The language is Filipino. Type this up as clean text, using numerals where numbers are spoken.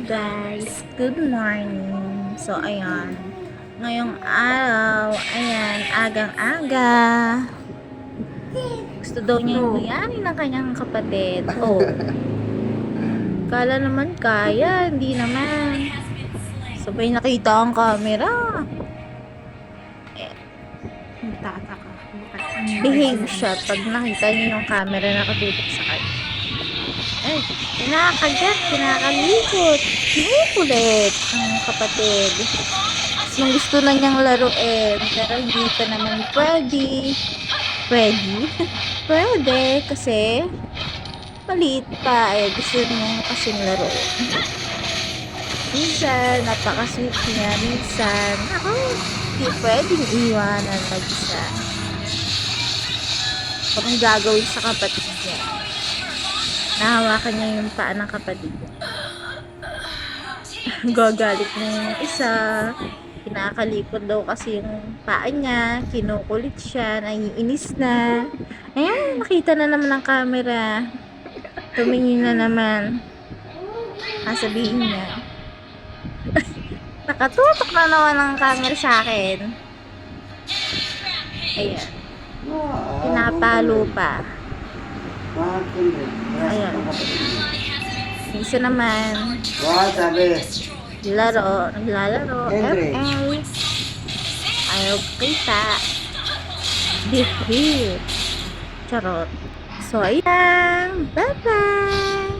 Guys, good morning. So, ayan. Ngayong araw, ayan, agang-aga. Gusto daw niya yung ng kanyang kapatid. Oh, kala naman kaya, hindi naman. Sabay nakita ang camera. Eh, Nagtataka. behave siya pag nakita niya yung camera nakatutok sa kanya. Ay, kinakagat, kinakalikot. Kinukulit ang kapatid. Yung gusto na niyang laruin, pero hindi pa naman pwede. Pwede? Pwede, kasi maliit pa. Eh, gusto niya kasing laruin. Minsan, napaka-sweet niya. Minsan, ako, hindi pwedeng iwanan mag-isa. Kung ang gagawin sa kapatid niya. Nahawakan niya yung paa ng kapatid niya. Gagalit na yung isa. Kinakalikot daw kasi yung paa niya. Kinukulit siya. Naiinis na. Ayan, nakita na naman ng camera. Tumingin na naman. Sabihin niya. Nakatutok na naman ang camera sa akin. Ayan. Pinapalo pa. Ayan. Isa naman. Naglalaro. FL. Ayaw kita. Behave. Charot. So, ayan. Bye-bye.